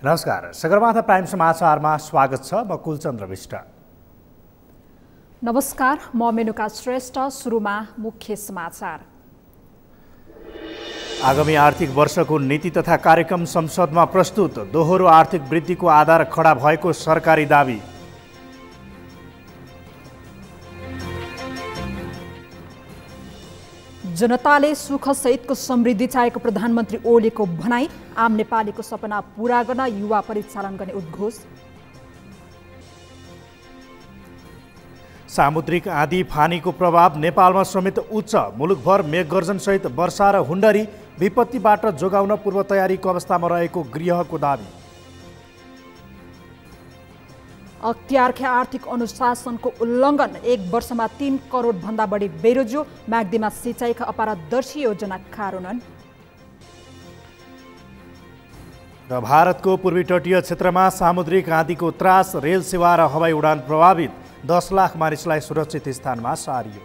नमस्कार, सगरमाथा प्राइम समाचारमा स्वागत छ। म कुलचन्द्र विष्ट। नमस्कार, म मेनुका श्रेष्ठ। सुरुमा मुख्य समाचार। आगामी आर्थिक वर्षको नीति तथा कार्यक्रम संसदमा प्रस्तुत। दोहोरो आर्थिक वृद्धिको आधार खडा भएको सरकारी दाबी। जनताले सुख सहितको समृद्धि चाहेको प्रधानमन्त्री ओलीको भनाई। आम नेपालीको सपना पूरा गर्न युवा परिचालन गर्ने उद्घोष। सामुद्रिक आँधी फानीको प्रभाव नेपालमा समेत उच्च। मुलुकभर मेघगर्जन सहित वर्षा र हुण्डरी विपत्तिबाट जोगाउन पूर्व तयारीको अवस्थामा रहेको गृहको दाबी। अख्तियारका आर्थिक अनुशासनको उल्लङ्घन। 1 वर्षमा 3 करोड भन्दा बढी बेरोजो। म्याग्दीमा सिँचाइका अपारदर्शी योजना कार्यान्वयन। र भारतको पूर्वी तटीय क्षेत्रमा सामुद्रिक आँधीको त्रास। रेल सेवा र हवाई उडान प्रभावित। 10 लाख मानिसलाई सुरक्षित स्थानमा सारियो।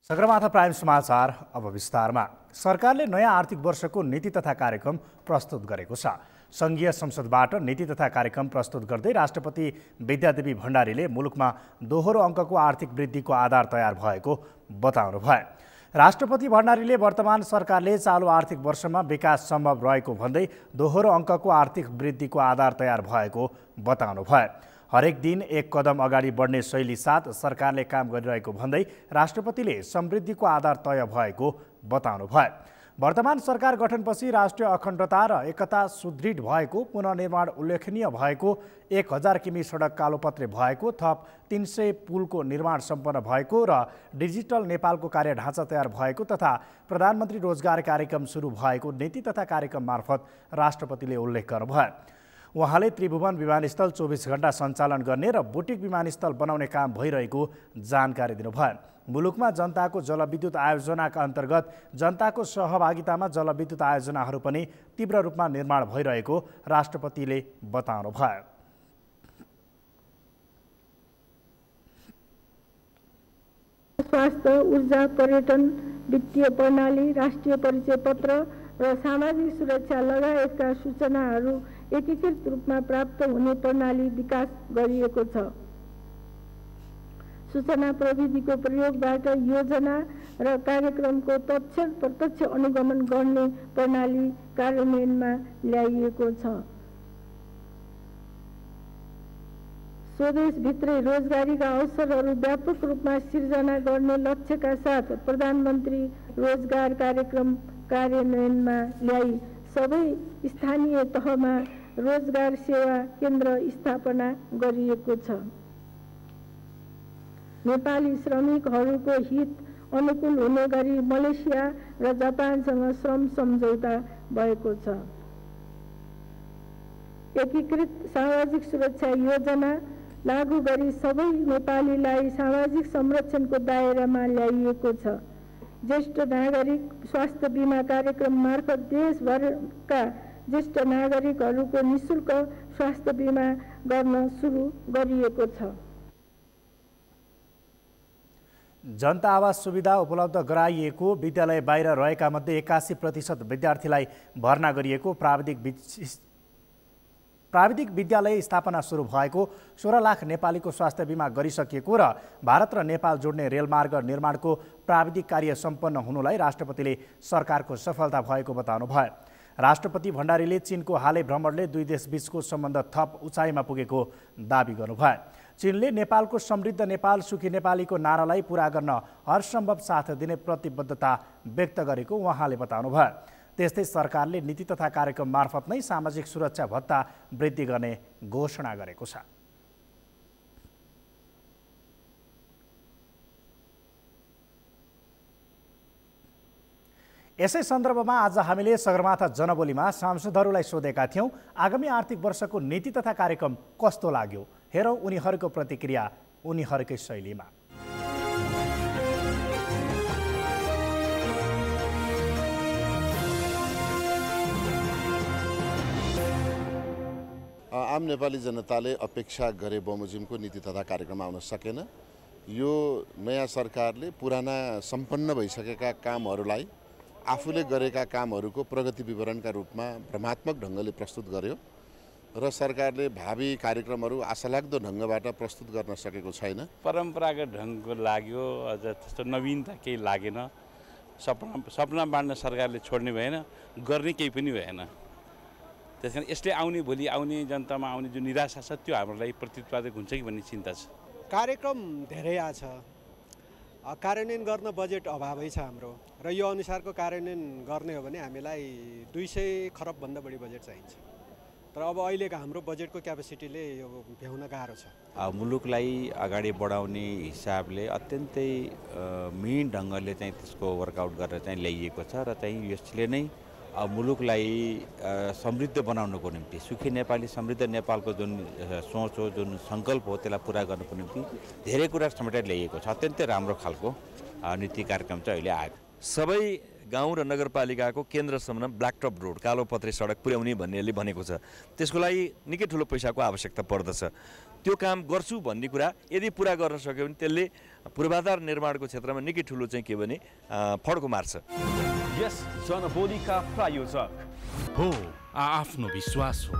सगरमाथा प्राइम समाचार अब विस्तारमा। सरकारले नयाँ आर्थिक वर्षको नीति तथा कार्यक्रम प्रस्तुत गरेको छ। सङ्घीय संसदबाट नीति तथा कार्यक्रम प्रस्तुत गर्दै राष्ट्रपति विद्यादेवी भण्डारीले मुलुकमा दोहोरो अङ्कको आर्थिक वृद्धिको आधार तयार भएको बताउनु भयो। राष्ट्रपति भण्डारीले वर्तमान सरकारले चालु आर्थिक वर्षमा विकास सम्भव रहेको भन्दै दोहोरो अङ्कको आर्थिक वृद्धिको आधार तयार भएको बताउनु भयो। हरेक दिन 1 कदम अगाडि बढ्ने शैली साथ सरकारले काम गरिरहेको भन्दै राष्ट्रपतिले समृद्धिको आधार तय भएको बताउनु भयो। वर्तमान सरकार गठनपछि राष्ट्रिय अखण्डता र एकता सुदृढ भएको, पुनर्निर्माण उल्लेखनीय भएको, 1000 किमी सडक कालोपत्रे भएको, थप 300 पुलको निर्माण सम्पन्न भएको र डिजिटल नेपालको कार्यढाँचा तयार भएको तथा प्रधानमन्त्री रोजगार कार्यक्रम सुरु भएको नीति तथा कार्यक्रम मार्फत राष्ट्रपतिले उल्लेख गर्नुभयो। उहाँले त्रिभुवन विमानस्थल 24 घण्टा सञ्चालन गर्ने र बुटिक विमानस्थल बनाउने काम भइरहेको जानकारी दिनुभयो। मुलुकमा जनताको जलविद्युत आयोजनाका अन्तर्गत जनताको सहभागितामा जलविद्युत आयोजनाहरू पनि तीव्र रूपमा निर्माण भइरहेको राष्ट्रपतिले बताउनुभयो। स्वास्थ्य, ऊर्जा, पर्यटन, वित्तीय प्रणाली, राष्ट्रिय परिचय पत्र र सामाजिक सुरक्षा लगायतका सूचनाहरू एकीकृत रूपमा प्राप्त हुने प्रणाली विकास गरिएको छ। सूचना प्रविधिको प्रयोगबाट योजना र कार्यक्रमको प्रत्यक्ष अनुगमन गर्ने प्रणाली कार्यान्वयनमा ल्याइएको छ। स्वदेशभित्रै रोजगारीका अवसरहरू व्यापक रूपमा सिर्जना गर्ने लक्ष्यका साथ प्रधानमन्त्री रोजगार कार्यक्रम कार्यान्वयनमा ल्याई सबै स्थानीय तहमा रोजगार सेवा केन्द्र स्थापना गरिएको छ। नेपाली श्रमिकहरूको हित अनुकूल हुने गरी मलेसिया र जापानसँग श्रम सम्झौता भएको छ। एकीकृत सामाजिक सुरक्षा योजना लागू गरी सबै नेपालीलाई सामाजिक संरक्षणको दायरामा ल्याइएको छ। ज्येष्ठ नागरिक स्वास्थ्य बिमा कार्यक्रम मार्फत देशभरका ज्येष्ठ नागरिकहरूको निःशुल्क स्वास्थ्य बिमा गर्न सुरु गरिएको छ। जनता आवास सुविधा उपलब्ध गराइएको, विद्यालय बाहिर रहेका मध्ये 81% विद्यार्थीलाई भर्ना गरिएको, प्राविधिक विद्यालय स्थापना सुरु भएको, 16 लाख नेपालीको स्वास्थ्य बिमा गरिसकिएको र भारत र नेपाल जोड्ने रेलमार्ग निर्माणको प्राविधिक कार्य सम्पन्न हुनुलाई राष्ट्रपतिले सरकारको सफलता भएको बताउनु भयो। राष्ट्रपति भण्डारीले चीनको हालै भ्रमणले दुई देशबीचको सम्बन्ध थप उचाइमा पुगेको दाबी गर्नुभयो। चीनले नेपालको समृद्ध नेपाल सुखी नेपालीको नारालाई पूरा गर्न हरसम्भव साथ दिने प्रतिबद्धता व्यक्त गरेको उहाँले बताउनुभयो। त्यस्तै सरकारले नीति तथा कार्यक्रम मार्फत नै सामाजिक सुरक्षा भत्ता वृद्धि गर्ने घोषणा गरेको छ। यसै सन्दर्भमा आज हामीले सगरमाथा जनबोलीमा सांसदहरूलाई सोधेका थियौं, आगामी आर्थिक वर्षको नीति तथा कार्यक्रम कस्तो लाग्यो? हेरौं उनीहरूको प्रतिक्रिया उनीहरूकै शैलीमा। आम नेपाली जनताले अपेक्षा गरे बमोजिमको नीति तथा कार्यक्रम आउन सकेन यो नयाँ सरकारले पुराना सम्पन्न भइसकेका कामहरूलाई आफूले गरेका कामहरूको प्रगति विवरणका रूपमा भ्रमात्मक ढङ्गले प्रस्तुत गर्यो र सरकारले भावी कार्यक्रमहरू आशालाग्दो ढङ्गबाट प्रस्तुत गर्न सकेको छैन। परम्परागत ढङ्गको लाग्यो, अझ त्यस्तो नवीनता केही लागेन। सपना बाँड्न सरकारले छोड्ने भएन, गर्ने केही पनि भएन। त्यस कारण यसले भोलि आउने जनतामा आउने जुन निराशा छ त्यो हाम्रो लागि प्रतित्पादक हुन्छ कि भन्ने चिन्ता छ। कार्यक्रम धेरै आछ, कार्यान्वयन गर्न बजेट अभावै छ हाम्रो र यो अनुसारको कार्यान्वयन गर्ने हो भने हामीलाई 200 खरबभन्दा बढी बजेट चाहिन्छ। तर अब अहिलेको हाम्रो बजेटको क्यापेसिटीले यो भ्याउन गाह्रो छ। मुलुकलाई अगाडि बढाउने हिसाबले अत्यन्तै मिहिन ढङ्गले चाहिँ त्यसको वर्कआउट गरेर चाहिँ ल्याइएको छ र चाहिँ यसले नै मुलुकलाई समृद्ध बनाउनको निम्ति, सुखी नेपाली समृद्ध नेपालको जुन सोच हो, जुन सङ्कल्प हो, त्यसलाई पुरा गर्नको निम्ति धेरै कुरा समेटेर ल्याइएको छ। अत्यन्तै राम्रो खालको नीति कार्यक्रम चाहिँ अहिले आएको। सबै गाउँ र नगरपालिकाको केन्द्रसम्म ब्ल्याकटप रोड, कालो पत्रे सडक पुर्याउने भन्नेले भनेको छ। त्यसको लागि निकै ठुलो पैसाको आवश्यकता पर्दछ। त्यो काम गर्छु भन्ने कुरा यदि पुरा गर्न सक्यो भने त्यसले पूर्वाधार निर्माणको क्षेत्रमा निकै ठुलो चाहिँ के भने फड्को मार्छ। यस जनबोलीका प्रायोजक हो आफ्नो विश्वास हो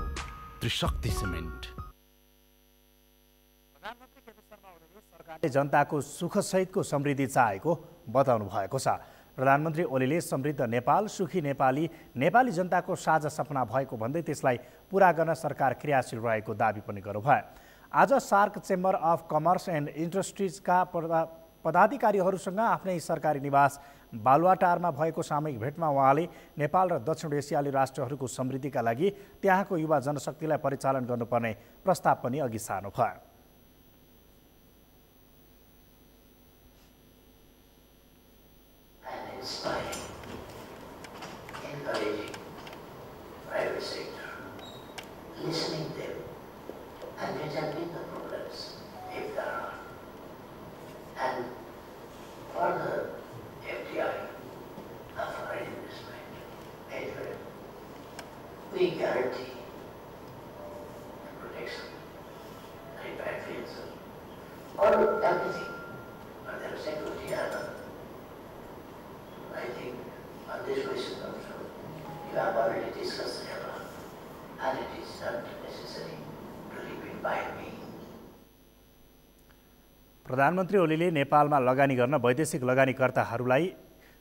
त्रिशक्ति सिमेन्ट। प्रधानमन्त्री केपी शर्मा ओलीले सरकारले जनताको सुखसहितको समृद्धि चाहेको बताउनु भएको छ। प्रधानमन्त्री ओलीले समृद्ध नेपाल, सुखी नेपाली, नेपाली जनताको साझा सपना भएको भन्दै त्यसलाई पुरा गर्न सरकार क्रियाशील रहेको दाबी पनि गर्नुभयो। आज SAARC chamber of commerce and इन्डस्ट्रिजका पदाधिकारीहरूसँग आफ्नै सरकारी निवास बालुवाटारमा भएको सामूहिक भेटमा उहाँले नेपाल र दक्षिण एसियाली राष्ट्रहरूको समृद्धिका लागि त्यहाँको युवा जनशक्तिलाई परिचालन गर्नुपर्ने प्रस्ताव पनि अघि सार्नुभयो। We guarantee the protection, the repatriation, all everything, but their security and I think on this question also, you have already discussed a lot, and it is not necessary to repeat by me. प्रधानमन्त्री ओलीले नेपालमा लगानी गर्न वैदेशिक लगानीकर्ताहरूलाई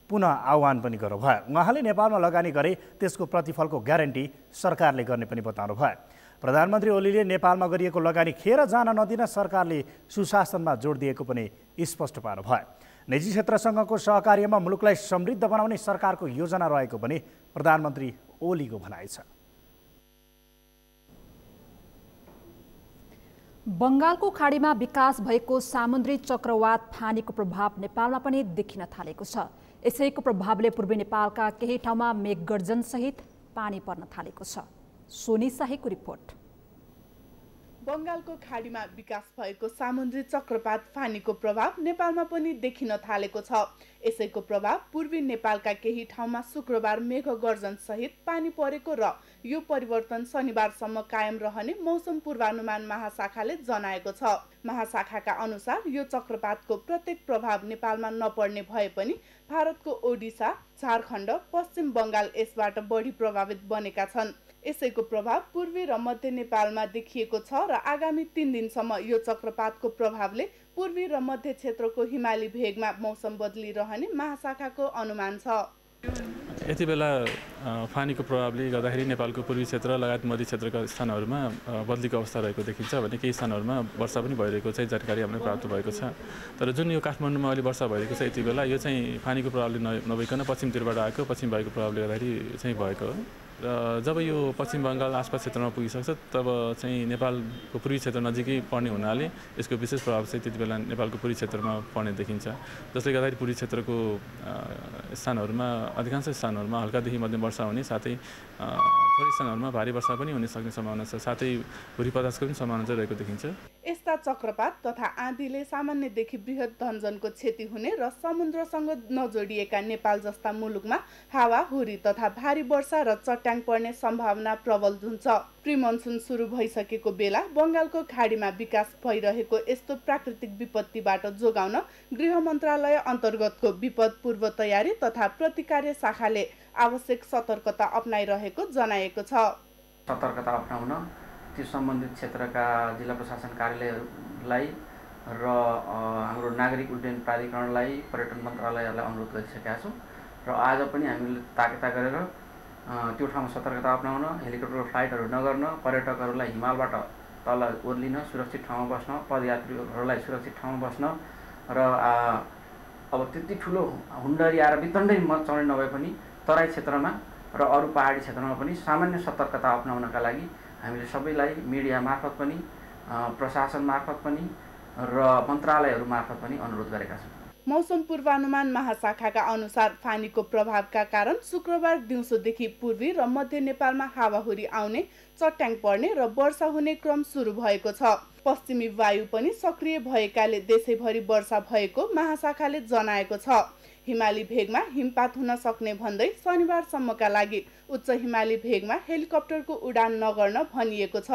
पुनः आह्वान पनि गर्नुभयो। उहाँले नेपालमा लगानी गरे त्यसको प्रतिफलको ग्यारेन्टी सरकारले गर्ने पनि बताउनुभयो। प्रधानमन्त्री ओलीले नेपालमा गरिएको लगानी खेर जान नदिन सरकारले सुशासनमा जोड दिएको पनि स्पष्ट पार्नुभयो। निजी क्षेत्रसँगको सहकार्यमा मुलुकलाई समृद्ध बनाउने सरकारको योजना रहेको पनि प्रधानमन्त्री ओलीको भनाइ छ। बङ्गालको खाडीमा विकास भएको सामुद्री चक्रवात फानीको प्रभाव नेपालमा पनि देखिन थालेको छ। यसैको प्रभावले पूर्वी नेपालका केही ठाउँमा मेघगर्जन सहित पानी पर्न थालेको छ। सोनी शाहीको रिपोर्ट। बङ्गालको खाडीमा विकास भएको सामुद्री चक्रवात फानीको प्रभाव नेपालमा पनि देखिन थालेको छ। यसैको प्रभाव पूर्वी नेपालका केही ठाउँमा शुक्रबार मेघ गर्जन सहित पानी परेको र यो परिवर्तन शनिबारसम्म कायम रहने मौसम पूर्वानुमान महाशाखाले जनाएको छ। महाशाखाका अनुसार यो चक्रवातको प्रत्येक प्रभाव नेपालमा नपर्ने भए पनि भारतको ओडिसा, झारखण्ड, पश्चिम बङ्गाल यसबाट बढी प्रभावित बनेका छन्। यसैको प्रभाव पूर्वी र मध्य नेपालमा देखिएको छ र आगामी 3 दिनसम्म यो चक्रवातको प्रभावले पूर्वी र मध्य क्षेत्रको हिमाली भेगमा मौसम बदलिरहने महाशाखाको अनुमान छ। यति बेला फानीको प्रभावले गर्दाखेरि नेपालको पूर्वी क्षेत्र लगायत मध्य क्षेत्रका स्थानहरूमा बदलीको अवस्था रहेको देखिन्छ भने केही स्थानहरूमा वर्षा पनि भइरहेको चाहिँ जानकारी हामीलाई प्राप्त भएको छ। तर जुन यो काठमाडौँमा अहिले वर्षा भइरहेको छ यति बेला यो चाहिँ फानीको प्रभावले नभइकन पश्चिमतिरबाट आएको पश्चिम वायुको प्रभावले गर्दाखेरि चाहिँ भएको हो। र जब यो पश्चिम बङ्गाल आसपास क्षेत्रमा पुगिसक्छ तब चाहिँ नेपालको पूर्वी क्षेत्र नजिकै पर्ने हुनाले यसको विशेष प्रभाव चाहिँ त्यति बेला नेपालको पूर्वी क्षेत्रमा पर्ने देखिन्छ। जसले गर्दाखेरि पूर्वी क्षेत्रको स्थानहरूमा अधिकांश स्थानहरूमा हल्कादेखि मध्यम वर्षा हुने साथै थोरै स्थानहरूमा भारी वर्षा पनि हुन सक्ने सम्भावना छ, साथै भुरी पदार्थको पनि सम्भावना चाहिँ रहेको देखिन्छ। यस्ता चक्रपात तथा आँधीले सामान्यदेखि बृहत धनजनको क्षति हुने र समुद्रसँग नजोडिएका नेपाल जस्ता मुलुकमा हावाहुरी तथा भारी वर्षा र चट्याङ पर्ने सम्भावना प्रबल हुन्छ। प्रिमनसुन सुरु भइसकेको बेला बङ्गालको खाडीमा विकास भइरहेको यस्तो प्राकृतिक विपत्तिबाट जोगाउन गृह मन्त्रालय अन्तर्गतको विपद पूर्व तयारी तथा प्रतिकार शाखाले आवश्यक सतर्कता अपनाइरहेको जनाएको छ। सतर्कता अपनाउन त्यो सम्बन्धित क्षेत्रका जिल्ला प्रशासन कार्यालयहरूलाई र हाम्रो नागरिक उड्डयन प्राधिकरणलाई, पर्यटन मन्त्रालयलाई अनुरोध गरिसकेका छौँ र आज पनि हामीले ताकेता गरेर त्यो ठाउँमा सतर्कता अपनाउन, हेलिकप्टर फ्लाइटहरू नगर्न, पर्यटकहरूलाई हिमालबाट तल ओर्लिन, सुरक्षित ठाउँमा बस्न, पदयात्रीहरूलाई सुरक्षित ठाउँमा बस्न र अब त्यति ठुलो हुन्डरी आएर वितण्डै मचाउने नभए पनि तराई क्षेत्रमा र अरू पहाडी क्षेत्रमा पनि सामान्य सतर्कता अपनाउनका लागि हामीले सबैलाई मिडिया मार्फत पनि, प्रशासन मार्फत पनि र मन्त्रालयहरू मार्फत पनि अनुरोध गरेका छौँ। मौसम पूर्वानुमान महाशाखाका अनुसार फानीको प्रभावका कारण शुक्रबार दिउँसोदेखि पूर्वी र मध्य नेपालमा हावाहुरी आउने, चट्याङ पर्ने र वर्षा हुने क्रम सुरु भएको छ। पश्चिमी वायु पनि सक्रिय भएकाले देशैभरि वर्षा भएको महाशाखाले जनाएको छ। हिमाली भेगमा हिमपात हुन सक्ने भन्दै शनिबारसम्मका लागि उच्च हिमाली भेगमा हेलिकप्टरको उडान नगर्न भनिएको छ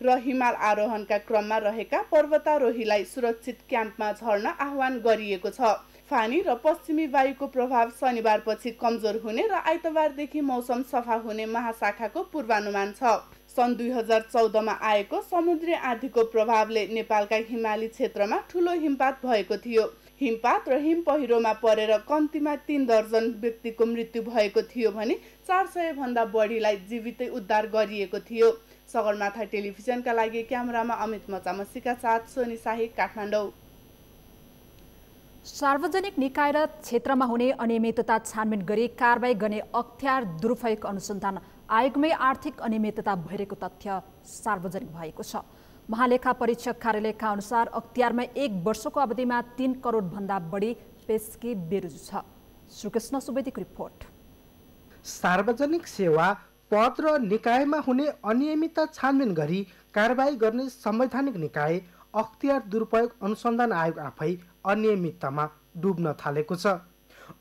र हिमाल आरोहणका क्रममा रहेका पर्वतारोहीलाई सुरक्षित क्याम्पमा झर्न आह्वान गरिएको छ। फानी र पश्चिमी वायुको प्रभाव शनिबारपछि कमजोर हुने र आइतबारदेखि मौसम सफा हुने महाशाखाको पूर्वानुमान छ। सन् 2014मा आएको समुद्री आँधीको प्रभावले नेपालका हिमाली क्षेत्रमा ठूलो हिमपात भएको थियो। हिमपात र हिम पहिरोमा परेर कम्तीमा 3 दर्जन व्यक्तिको मृत्यु भएको थियो भने 400 भन्दा बढीलाई जीवितै उद्धार गरिएको थियो। सगरमाथा टेलिभिजनका लागि क्यामेरामा अमित मचामसीका साथ सोनी शाही, काठमाडौँ। सार्वजनिक निकाय र क्षेत्रमा हुने अनियमितता छानबिन गरी कारबाही गर्ने अख्तियार दुरुपयोग अनुसन्धान आयोगमै आर्थिक अनियमितता भइरहेको तथ्य सार्वजनिक भएको छ। महालेखा परीक्षक कार्यालयका अनुसार अख्तियारमा 1 वर्षको अवधिमा 3 करोड भन्दा बढी पेस्की बेरुजु छ। श्रीकृष्ण सुवेदीको रिपोर्ट। सार्वजनिक सेवा पद र निकायमा हुने अनियमितता छानबिन गरी कारबाही गर्ने संवैधानिक निकाय अख्तियार दुरुपयोग अनुसन्धान आयोग आफै अनियमिततामा डुब्न थालेको छ।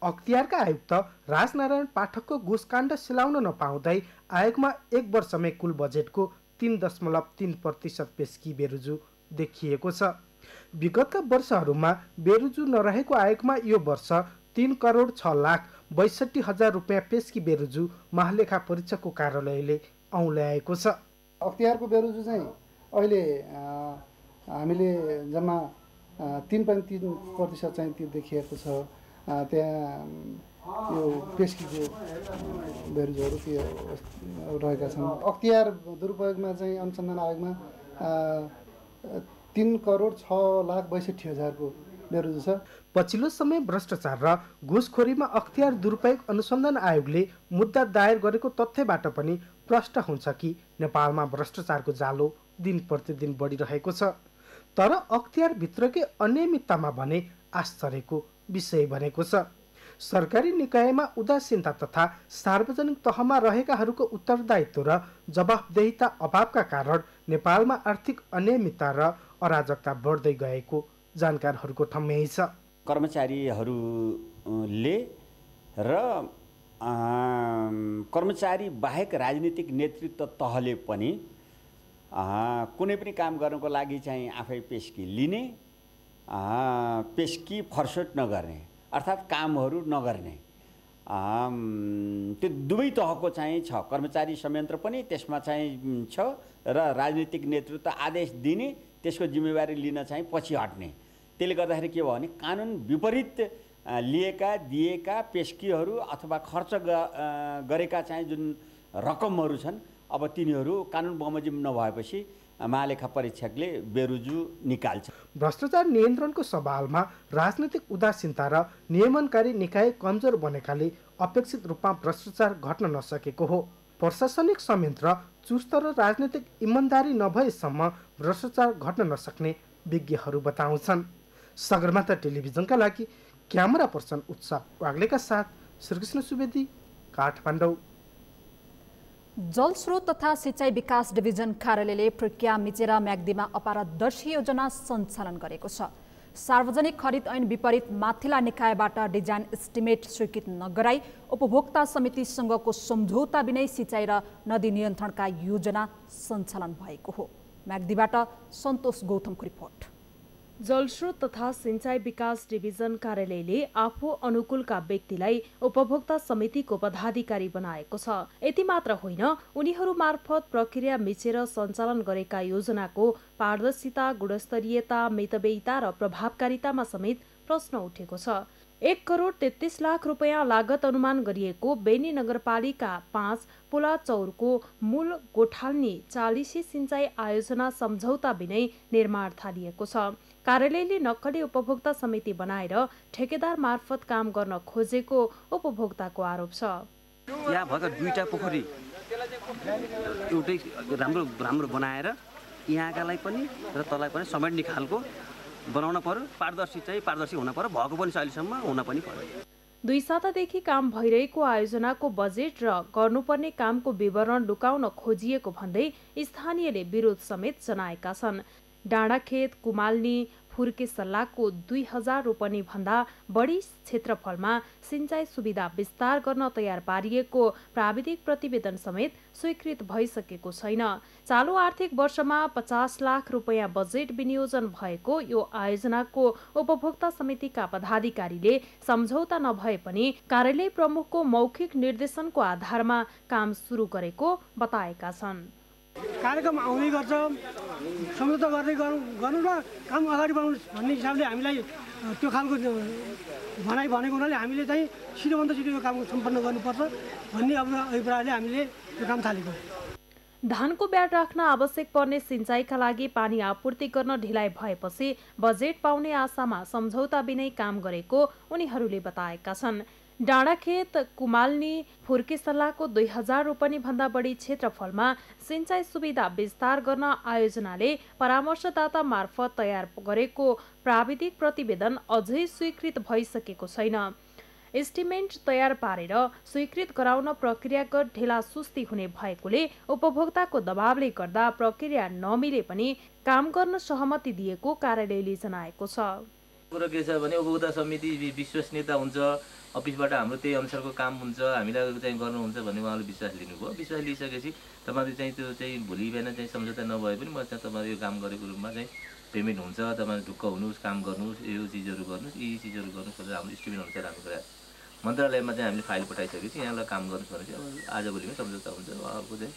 अख्तियारका आयुक्त राजनारायण पाठकको घुसकाण्ड सिलाउन नपाउँदै आयोगमा 1 वर्षमै कुल बजेटको 3.3% पेस्की बेरुजु देखिएको छ। विगतका वर्षहरूमा बेरुजु नरहेको आयोगमा यो वर्ष 3,06,62,000 रुपियाँ पेस्की बेरुजु महालेखा परीक्षकको कार्यालयले औँल्याएको छ। अख्तियारको बेरुजु चाहिँ अहिले हामीले जम्मा 3.3% चाहिँ त्यो देखिएको छ। त्यहाँ यो पेस्कीको बेरुजुहरू त्यो रहेका छन्। अख्तियार दुरुपयोगमा चाहिँ अनुसन्धान आयोगमा 3,06,62,000 को बेरुजु छ। पछिल्लो समय भ्रष्टाचार र घुसखोरीमा अख्तियार दुरुपयोग अनुसन्धान आयोगले मुद्दा दायर गरेको तथ्यबाट पनि प्रष्ट हुन्छ कि नेपालमा भ्रष्टाचारको जालो दिन प्रतिदिन बढिरहेको छ। तर अख्तियारभित्रकै अनियमिततामा भने आश्चर्यको विषय बनेको छ। सरकारी निकायमा उदासीनता तथा सार्वजनिक तहमा रहेकाहरूको उत्तरदायित्व र जवाफदेहिता अभावका कारण नेपालमा आर्थिक अनियमितता र अराजकता बढ्दै गएको जानकारहरूको ठम्याइ छ। कर्मचारीहरूले र कर्मचारी बाहेक राजनीतिक नेतृत्व तहले पनि कुनै पनि काम गर्नको लागि चाहिँ आफै पेस्की लिने, पेस्की फर्सोट नगर्ने अर्थात् कामहरू नगर्ने, त्यो दुवै तहको चाहिँ छ। कर्मचारी संयन्त्र पनि त्यसमा चाहिँ छ र राजनीतिक नेतृत्व आदेश दिने, त्यसको जिम्मेवारी लिन चाहिँ पछि हट्ने। त्यसले गर्दाखेरि के भयो भने कानुन विपरीत दिएका पेस्कीहरू अथवा खर्च गरेका चाहिँ जुन रकमहरू छन्, अब तिनीहरू कानुन बमोजिम नभएपछि महालेखा परीक्षकले बेरुजु निकाल्छ। भ्रष्टाचार नियन्त्रणको सवालमा राजनीतिक उदासीनता र नियमनकारी निकाय कमजोर बनेकाले अपेक्षित रूपमा भ्रष्टाचार घट्न नसकेको हो। प्रशासनिक संयन्त्र चुस्त र राजनीतिक इमानदारी नभएसम्म भ्रष्टाचार घट्न नसक्ने विज्ञहरू बताउँछन्। सगरमाथा टेलिभिजनका लागि क्यामेरा पर्सन उत्सव वाग्लेका साथ श्रीकृष्ण सुवेदी, काठमाडौँ। जलस्रोत तथा सिंचाई विकास डिभिजन कार्यालयले प्रक्रिया मिचेर म्याग्दीमा अपारदर्शी योजना सञ्चालन गरेको छ। सार्वजनिक खरिद ऐन विपरीत माथिल्ला निकायबाट डिजाइन एस्टिमेट स्वीकृत नगराई उपभोक्ता समितिसँगको सम्झौता बिनै सिंचाई र नदी नियन्त्रणका योजना सञ्चालन भएको हो। म्याग्दीबाट सन्तोष गौतमको रिपोर्ट। जलस्रोत तथा सिंचाई विकास डिभिजन कार्यालयले आफू अनुकूलका व्यक्तिलाई उपभोक्ता समितिको पदाधिकारी बनाएको छ। यति मात्र होइन, उनीहरू मार्फत प्रक्रिया मिचेर सञ्चालन गरेका योजनाको पारदर्शिता, गुणस्तरीयता, मितव्ययिता र प्रभावकारितामा समेत प्रश्न उठेको छ। 1 करोड 33 लाख रुपियाँ लागत अनुमान गरिएको बेनी नगरपालिका 5 पुलाचौरको मूल गोठाल्नी 40 सिंचाई आयोजना सम्झौता बिनै निर्माण थालिएको छ। कार्यालयले नक्कली उपभोक्ता समिति बनाएर ठेकेदार मार्फत काम गर्न खोजेको उपभोक्ताको आरोप छ। यहाँ भएका 2टा पोखरी एउटै राम्रो बनाएर यहाँकालाई पनि र तँलाई पनि समेट्ने खालको बनाउन पर्यो। पारदर्शी हुन पर्यो। भएको पनि अहिलेसम्म हुन पनि पर्यो। 2 सातादेखि काम भइरहेको आयोजनाको बजेट र गर्नुपर्ने कामको विवरण लुकाउन खोजिएको भन्दै स्थानीयले विरोध समेत जनाएका छन्। डाँडाखेत, कुमाल्नी, फुर्के सल्लाहको 2000 रोपनी भन्दा बढी क्षेत्रफलमा सिंचाई सुविधा विस्तार गर्न तयार पारिएको प्राविधिक प्रतिवेदन समेत स्वीकृत भइसकेको छैन। चालु आर्थिक वर्षमा 50 लाख रुपियाँ बजेट विनियोजन भएको यो आयोजनाको उपभोक्ता समितिका पदाधिकारीले सम्झौता नभए पनि कार्यालय प्रमुखको मौखिक निर्देशनको आधारमा काम सुरु गरेको बताएका छन्। कार्यक्रम आउँदै गर्छ, सम्झौता गर्दै गर्नु र काम अगाडि बढाउनु भन्ने हिसाबले हामीलाई त्यो खालको भनाइ भनेको हुनाले हामीले चाहिँ छिटोभन्दा छिटो यो काम सम्पन्न गर्नुपर्छ भन्ने अभिप्रायले हामीले यो काम थालेको। धानको ब्याट राख्न आवश्यक पर्ने सिंचाइका लागि पानी आपूर्ति गर्न ढिलाइ भएपछि बजेट पाउने आशामा सम्झौता बिनै काम गरेको उनीहरूले बताएका छन्। डाँडाखेत, कुमाल्नी, फुर्के सल्लाहको 2000 रोपनी भन्दा बढी क्षेत्रफलमा सिंचाई सुविधा विस्तार गर्न आयोजनाले परामर्शदाता मार्फत तयार गरेको प्राविधिक प्रतिवेदन अझै स्वीकृत भइसकेको छैन। एस्टिमेट तयार पारेर स्वीकृत गराउन प्रक्रियागत ढिला सुस्ती हुने भएकोले उपभोक्ताको दबावले गर्दा प्रक्रिया नमिले पनि काम गर्न सहमति दिएको कार्यालयले जनाएको छ। कुरो के छ भने उपभोक्ता समिति विश्वसनीयता हुन्छ, अफिसबाट हाम्रो त्यही अनुसारको काम हुन्छ, हामीलाई चाहिँ गर्नुहुन्छ भन्ने उहाँले विश्वास लिनुभयो। विश्वास लिइसकेपछि तपाईँले चाहिँ त्यो चाहिँ भोलि बिहान चाहिँ सम्झौता नभए पनि म चाहिँ तपाईँले यो काम गरेको रूपमा चाहिँ पेमेन्ट हुन्छ, तपाईँले ढुक्क हुनुहोस्, काम गर्नुहोस्, यो चिजहरू गर्नुहोस्, यी चिजहरू गर्नुहोस् भनेर हाम्रो इस्टिमेट अनुसार हाम्रो कुरा मन्त्रालयमा चाहिँ हामीले फाइल पठाइसकेपछि यहाँलाई काम गर्नुहोस् भने चाहिँ अब आजभोलिमै सम्झौता हुन्छ। अर्को चाहिँ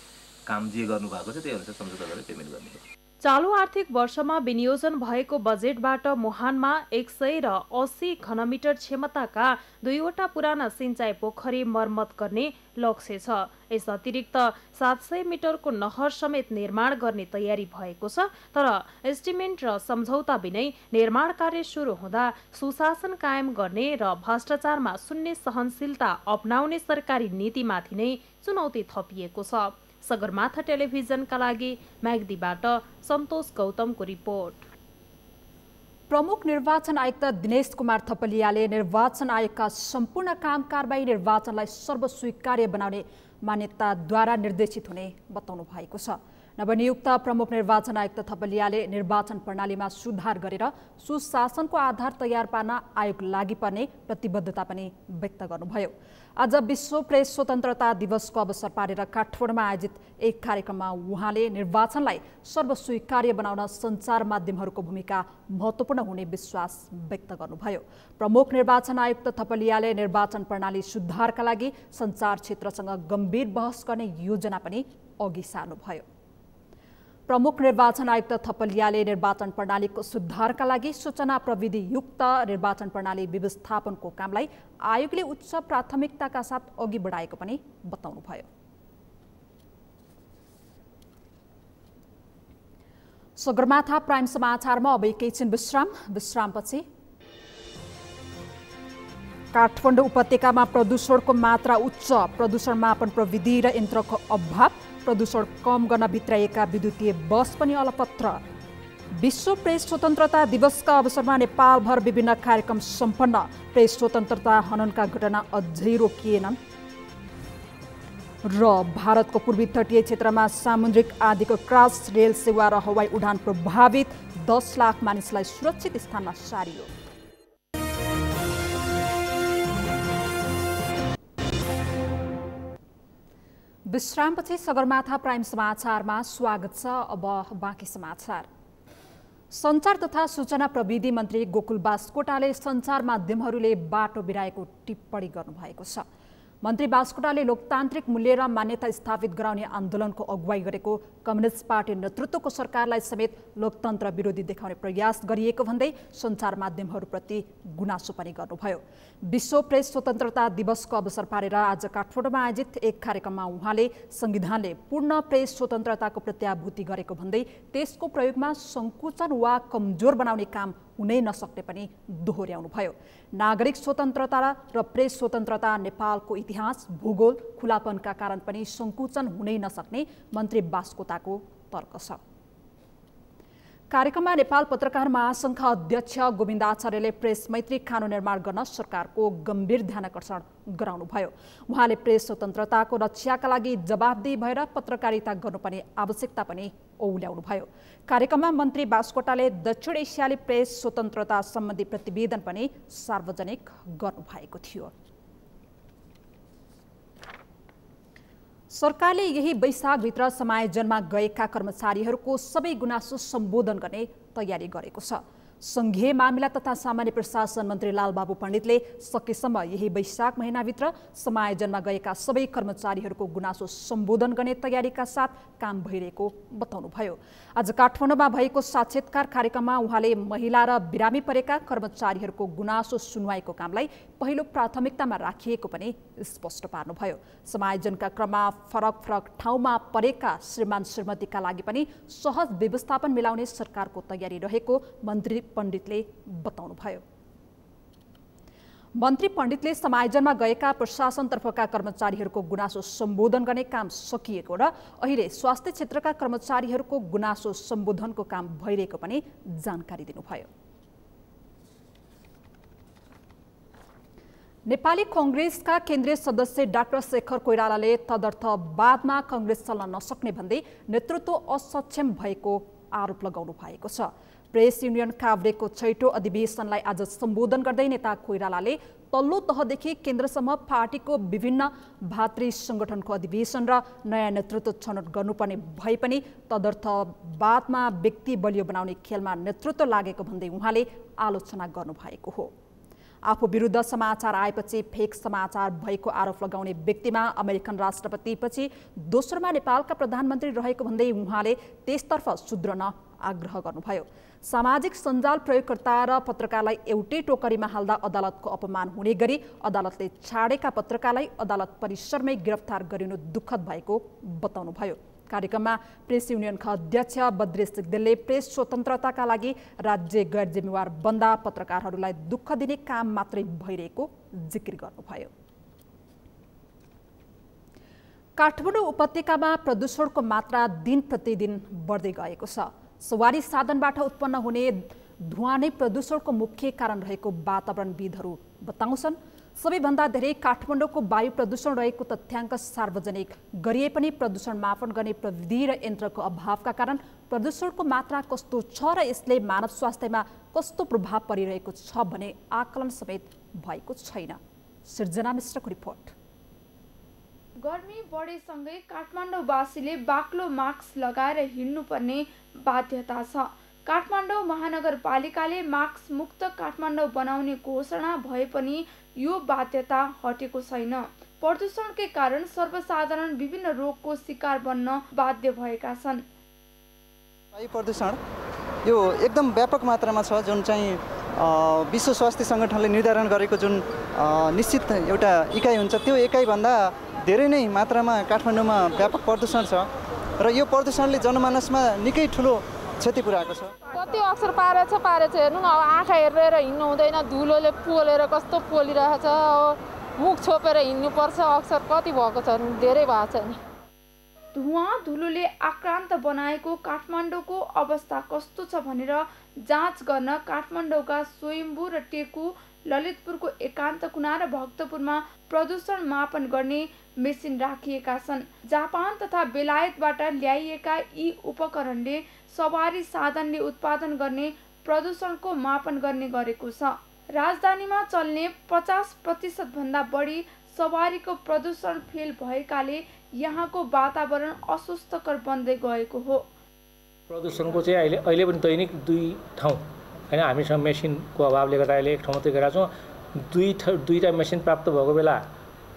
काम जे गर्नुभएको छ त्यही अनुसार सम्झौता गरेर पेमेन्ट गर्ने हो। चालु आर्थिक वर्षमा विनियोजन भएको बजेटबाट मुहानमा 180 घनमिटर क्षमताका 2वटा पुराना सिंचाई पोखरी मर्मत गर्ने लक्ष्य छ। यस अतिरिक्त 700 मिटरको नहर समेत निर्माण गर्ने तयारी भएको छ। तर एस्टिमेट र सम्झौता बिनै निर्माण कार्य सुरु हुँदा सुशासन कायम गर्ने र भ्रष्टाचारमा शून्य सहनशीलता अपनाउने सरकारी नीतिमाथि नै चुनौती थपिएको छ। सगरमाथा टेलिभिजनका लागि म्याग्दीबाट सन्तोष गौतमको रिपोर्ट। प्रमुख निर्वाचन आयुक्त दिनेश कुमार थपलियाले निर्वाचन आयोगका सम्पूर्ण काम कारबाही निर्वाचनलाई सर्वस्वीकार्य बनाउने मान्यताद्वारा निर्देशित हुने बताउनु भएको छ। नवनियुक्त प्रमुख निर्वाचन आयुक्त थपलियाले निर्वाचन प्रणालीमा सुधार गरेर सुशासनको आधार तयार पार्न आयोग लागि पर्ने प्रतिबद्धता पनि व्यक्त गर्नुभयो। आज विश्व प्रेस स्वतन्त्रता दिवसको अवसर पारेर काठमाडौँमा आयोजित एक कार्यक्रममा उहाँले निर्वाचनलाई सर्वस्वीकार्य बनाउन सञ्चार माध्यमहरूको भूमिका महत्त्वपूर्ण हुने विश्वास व्यक्त गर्नुभयो। प्रमुख निर्वाचन आयुक्त थपलियाले निर्वाचन प्रणाली सुधारका लागि सञ्चार क्षेत्रसँग गम्भीर बहस गर्ने योजना पनि अघि सार्नुभयो। प्रमुख निर्वाचन आयुक्त थपलियाले निर्वाचन प्रणालीको सुधारका लागि सूचना प्रविधि युक्त निर्वाचन प्रणाली व्यवस्थापनको कामलाई आयोगले उच्च प्राथमिकताका साथ अघि बढाएको पनि बताउनुभयो। सगरमाथा प्राइम समाचारमा अब एकैछिन विश्रामपछि काठमाडौँ उपत्यकामा प्रदूषणको मात्रा उच्च, प्रदूषण मापन प्रविधि र यन्त्रको अभाव, प्रदूषण कम गर्न भित्राइएका विद्युतीय बस पनि अलपत्र। विश्व प्रेस स्वतन्त्रता दिवसका अवसरमा नेपालभर विभिन्न कार्यक्रम सम्पन्न। प्रेस स्वतन्त्रता हननका घटना अझै रोकिएनन्। र भारतको पूर्वी तटीय क्षेत्रमा सामुद्रिक आदिको क्रस रेल सेवा र हवाई उडान प्रभावित 10 लाख मानिसलाई सुरक्षित स्थानमा सारियो। विश्रामपछि सगरमाथा प्राइम समाचारमा स्वागत छ। अब बाँकी समाचार। सञ्चार तथा सूचना प्रविधि मन्त्री गोकुल बास्कोटाले सञ्चार माध्यमहरूले बाटो बिराएको टिप्पणी गर्नुभएको छ। मन्त्री बास्कोटाले लोकतान्त्रिक मूल्य र मान्यता स्थापित गराउने आन्दोलनको अगुवाई गरेको कम्युनिस्ट पार्टी नेतृत्वको सरकारलाई समेत लोकतन्त्र विरोधी देखाउने प्रयास गरिएको भन्दै सञ्चार माध्यमहरूप्रति गुनासो पनि गर्नुभयो। विश्व प्रेस स्वतन्त्रता दिवसको अवसर पारेर आज काठमाडौँमा आयोजित एक कार्यक्रममा उहाँले संविधानले पूर्ण प्रेस स्वतन्त्रताको प्रत्याभूति गरेको भन्दै त्यसको प्रयोगमा सङ्कुचन वा कमजोर बनाउने काम हुनै नसक्ने पनि दोहोर्याउनुभयो। नागरिक स्वतन्त्रता र प्रेस स्वतन्त्रता नेपालको इतिहास भूगोल खुलापनका कारण पनि सङ्कुचन हुनै नसक्ने मन्त्री बास्कोटाको तर्क छ। कार्यक्रममा नेपाल पत्रकार महासङ्घका अध्यक्ष गोविन्द आचार्यले प्रेस मैत्री कानुन निर्माण गर्न सरकारको गम्भीर ध्यानकर्षण गराउनुभयो। उहाँले प्रेस स्वतन्त्रताको रक्षाका लागि जवाफदेही भएर पत्रकारिता गर्नुपर्ने आवश्यकता पनि औल्याउनुभयो। कार्यक्रममा मन्त्री बास्कोटाले दक्षिण एसियाली प्रेस स्वतन्त्रता सम्बन्धी प्रतिवेदन पनि सार्वजनिक गर्नुभएको थियो। सरकारले यही वैशाखभित्र समायोजनमा गएका कर्मचारीहरूको सबै गुनासो सम्बोधन गर्ने तयारी गरेको छ। संघीय मामिला तथा सामान्य प्रशासन मन्त्री लालबाबु पण्डितले सकेसम्म यही वैशाख महिनाभित्र समायोजनमा गएका सबै कर्मचारीहरूको गुनासो सम्बोधन गर्ने तयारीका साथ काम भइरहेको बताउनुभयो। आज काठमाडौँमा भएको साक्षात्कार कार्यक्रममा उहाँले महिला र बिरामी परेका कर्मचारीहरूको गुनासो सुनवाईको कामलाई पहिलो प्राथमिकतामा राखिएको पनि स्पष्ट पार्नुभयो। समायोजनका क्रममा फरक फरक ठाउँमा परेका श्रीमान श्रीमतीका लागि पनि सहज व्यवस्थापन मिलाउने सरकारको तयारी रहेको मन्त्री पण्डितले बताउनुभयो। मन्त्री पण्डितले समायोजनमा गएका प्रशासनतर्फका कर्मचारीहरूको गुनासो सम्बोधन गर्ने काम सकिएको र अहिले स्वास्थ्य क्षेत्रका कर्मचारीहरूको गुनासो सम्बोधनको काम भइरहेको पनि जानकारी दिनुभयो। नेपाली कांग्रेसका केन्द्रीय सदस्य डाक्टर शेखर कोइरालाले तदर्थवादमा कांग्रेस चल्न नसक्ने भन्दै नेतृत्व असक्षम भएको आरोप लगाउनु भएको छ। प्रेस युनियन काभ्रेको छैटौं अधिवेशनलाई आज सम्बोधन गर्दै नेता कोइरालाले तल्लो तहदेखि केन्द्रसम्म पार्टीको विभिन्न भातृ संगठनको अधिवेशन र नयाँ नेतृत्व छनौट गर्नुपर्ने भए पनि तदर्थवादमा व्यक्ति बलियो बनाउने खेलमा नेतृत्व लागेको भन्दै उहाँले आलोचना गर्नुभएको हो। आफू विरुद्ध समाचार आएपछि फेक समाचार भएको आरोप लगाउने व्यक्तिमा अमेरिकन राष्ट्रपतिपछि दोस्रोमा नेपालका प्रधानमन्त्री रहेको भन्दै उहाँले त्यसतर्फ सुध्रन आग्रह गर्नुभयो। सामाजिक सञ्जाल प्रयोगकर्ता र पत्रकारलाई एउटै टोकरीमा हाल्दा अदालतको अपमान हुने गरी अदालतले छाडेका पत्रकारलाई अदालत परिसरमै गिरफ्तार गरिनु दुःखद भएको बताउनुभयो। कार्यक्रममा प्रेस युनियनका अध्यक्ष बद्रेश सिग्देलले प्रेस स्वतन्त्रताका लागि राज्य गैर जिम्मेवार बन्दा पत्रकारहरूलाई दुःख दिने काम मात्रै भइरहेको जिकिर गर्नुभयो। काठमाडौँ उपत्यकामा प्रदूषणको मात्रा दिन प्रतिदिन बढ्दै गएको छ। सवारी साधनबाट उत्पन्न हुने धुवाँ नै प्रदूषणको मुख्य कारण रहेको वातावरणविदहरू बताउँछन्। सबैभन्दा धेरै काठमाडौँको वायु प्रदूषण रहेको तथ्याङ्क सार्वजनिक गरिए पनि प्रदूषण मापन गर्ने प्रविधि र यन्त्रको अभावका कारण प्रदूषणको मात्रा कस्तो छ र यसले मानव स्वास्थ्यमा कस्तो प्रभाव परिरहेको छ भने आकलन समेत भएको छैन। सृजना मिश्रको रिपोर्ट। गर्मी बढेसँगै काठमाडौँवासीले बाक्लो मास्क लगाएर हिँड्नुपर्ने बाध्यता छ। काठमाडौँ महानगरपालिकाले मास्क मुक्त काठमाडौँ बनाउने घोषणा भए पनि यो बाध्यता हटेको छैन। प्रदूषणकै कारण सर्वसाधारण विभिन्न रोगको शिकार बन्न बाध्य भएका छन्। वायु प्रदूषण यो एकदम व्यापक मात्रामा छ, जुन चाहिँ विश्व स्वास्थ्य सङ्गठनले निर्धारण गरेको जुन निश्चित एउटा इकाइ हुन्छ, त्यो इकाइभन्दा धेरै नै मात्रामा काठमाडौँमा व्यापक प्रदूषण छ र यो प्रदूषणले जनमानसमा निकै ठुलो क्षति पुर्याएको छ। कति अक्सर पारेछ हेर्नु न, अब आँखा हेरेर हिँड्नु हुँदैन, धुलोले पोलेर कस्तो पोलिरहेछ, मुख छोपेर हिँड्नुपर्छ, अक्सर कति भएको छ, धेरै भएको छ नि। धुवाँ धुलोले आक्रान्त बनाएको काठमाडौँको अवस्था कस्तो छ भनेर जाँच गर्न काठमाडौँका स्वयम्भू र टेकु, ललितपुरको एकान्त कुना र भक्तपुरमा प्रदूषण मापन गर्ने मेसिन राखिएका छन्। जापान तथा बेलायतबाट ल्याइएका यी उपकरणले सवारी साधनले उत्पादन गर्ने प्रदूषणको मापन गर्ने गरेको छ। राजधानीमा चल्ने 50% भन्दा बढी सवारीको प्रदूषण फेल भएकाले यहाँको वातावरण अस्वस्थकर बन्दै गएको हो। प्रदूषणको चाहिँ अहिले पनि दैनिक 2 ठाउँ हैन, हामीसँग मेसिनको अभावले गर्दा अहिले एक ठाउँ मात्रै गरेका छौँ। दुईटा मेसिन प्राप्त भएको बेला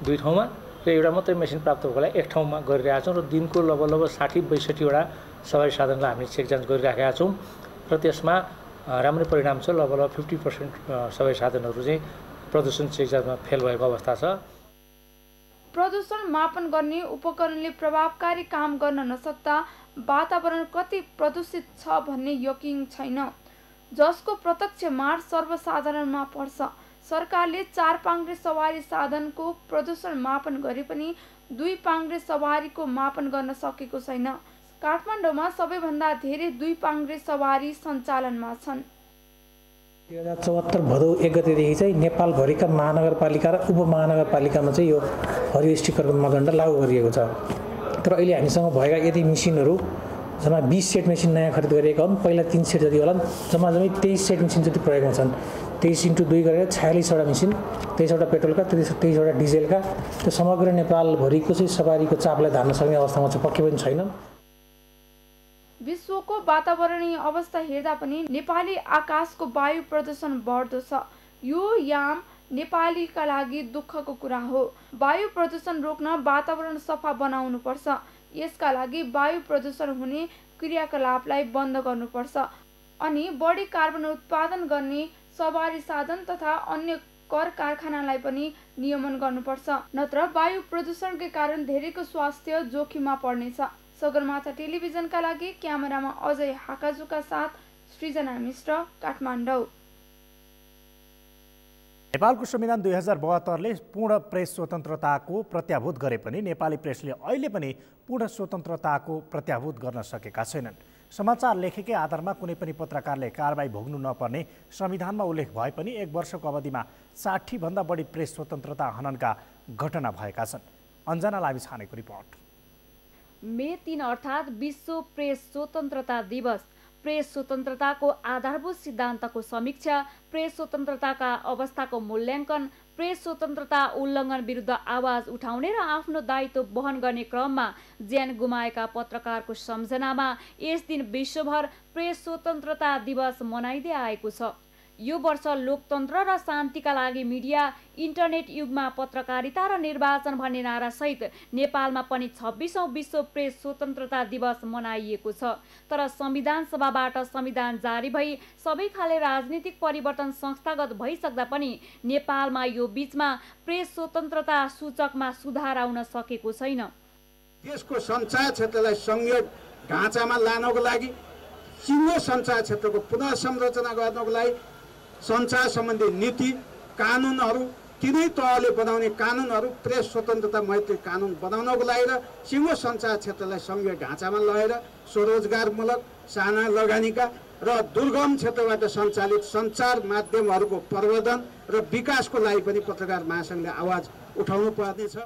2 ठाउँमा र एउटा मात्रै मेसिन प्राप्त भएको बेला 1 ठाउँमा गरिरहेका छौँ र दिनको लगभग 60-62 वटा सवारी साधनलाई हामीले चेक जाँच गरिराखेका छौँ र त्यसमा राम्रो परिणाम छ। लगभग 50% सवारी साधनहरू चाहिँ प्रदूषण चेक जाँचमा फेल भएको अवस्था छ। प्रदूषण मापन गर्ने उपकरणले प्रभावकारी काम गर्न नसक्दा वातावरण कति प्रदूषित छ भन्ने यकिन छैन, जसको प्रत्यक्ष मार सर्वसाधारणमा पर्छ। सरकारले 4 पाङ्ग्रे सवारी साधनको प्रदूषण मापन गरे पनि 2 पाङ्ग्रे सवारीको मापन गर्न सकेको छैन। काठमाडौँमा सबैभन्दा धेरै 2 पाङ्ग्रे सवारी सञ्चालनमा छन्। 2074 भदौ 1 गतेदेखि चाहिँ नेपालभरिका महानगरपालिका र उपमहानगरपालिकामा चाहिँ यो हरियो स्टिकरको मापदण्ड लागू गरिएको छ। तर अहिले हामीसँग भएका यदि मेसिनहरू जम्मा 20 सेट मेसिन नयाँ खरिद गरिएका हुन्। पहिला 3 सेट जति होला, जम्मा 23 सेट मेसिन जति प्रयोगमा छन्। 23x2 गरेर 46 वटा मेसिन, 23 वटा पेट्रोलका, 23 वटा डिजेलका। त्यो समग्र नेपालभरिको चाहिँ सवारीको चापलाई धान्न सक्ने अवस्थामा चाहिँ पक्कै पनि छैन। विश्वको वातावरणीय अवस्था हेर्दा पनि नेपाली आकाशको वायु प्रदूषण बढ्दो छ। यो याम नेपालीका लागि दुःखको कुरा हो। वायु प्रदूषण रोक्न वातावरण सफा बनाउनु पर्छ। यसका लागि वायु प्रदूषण हुने क्रियाकलापलाई बन्द गर्नुपर्छ अनि बढी कार्बन उत्पादन गर्ने सवारी साधन तथा अन्य कर कारखानालाई पनि नियमन गर्नुपर्छ, नत्र वायु प्रदूषणकै कारण धेरैको स्वास्थ्य जोखिममा पर्नेछ। सगरमाथा टेलिभिजनका लागि क्यामेरामा अजय हाकाजुका साथ सृजना मिश्र, काठमाडौँ। नेपालको संविधान 2072ले पूर्ण प्रेस स्वतन्त्रताको प्रत्याभूत गरे पनि नेपाली प्रेसले अहिले पनि पूर्ण स्वतन्त्रताको प्रत्याभूत गर्न सकेका छैनन्। समाचार लेखेकै आधारमा कुनै पनि पत्रकारले कारबाही भोग्नु नपर्ने संविधानमा उल्लेख भए पनि 1 वर्षको अवधिमा 60 भन्दा बढी प्रेस स्वतन्त्रता हननका घटना भएका छन्। अन्जना लामिछानेको रिपोर्ट। मे 3 अर्थात् विश्व प्रेस स्वतन्त्रता दिवस प्रेस स्वतन्त्रताको आधारभूत सिद्धान्तको समीक्षा, प्रेस स्वतन्त्रताका अवस्थाको मूल्याङ्कन, प्रेस स्वतन्त्रता उल्लङ्घन विरुद्ध आवाज उठाउने र आफ्नो दायित्व वहन गर्ने क्रममा ज्यान गुमाएका पत्रकारको सम्झनामा यस दिन विश्वभर प्रेस स्वतन्त्रता दिवस मनाइदै आएको छ। यो वर्ष लोकतन्त्र र शान्तिका लागि मिडिया, इन्टरनेट युगमा पत्रकारिता र निर्वाचन भन्ने नारासहित नेपालमा पनि 26औं विश्व प्रेस स्वतन्त्रता दिवस मनाइएको छ। तर संविधान सभाबाट संविधान जारी भई सबै खाले राजनीतिक परिवर्तन संस्थागत भइसक्दा पनि नेपालमा यो बीचमा प्रेस स्वतन्त्रता सूचकमा सुधार आउन सकेको छैन। देशको सञ्चार क्षेत्रलाई संघीय ढाँचामा लानको लागि, सिङ्गो सञ्चार क्षेत्रको पुनः संरचना गर्नको लागि सञ्चार सम्बन्धी नीति कानुनहरू तिनै तहले बनाउने कानुनहरू, प्रेस स्वतन्त्रता मैत्री कानुन बनाउनको लागि र सिङ्गो सञ्चार क्षेत्रलाई संघीय ढाँचामा लगेर स्वरोजगारमूलक साना लगानीका र दुर्गम क्षेत्रबाट सञ्चालित सञ्चार माध्यमहरूको प्रवर्धन र विकासको लागि पनि पत्रकार महासङ्घले आवाज उठाउनु पर्नेछ।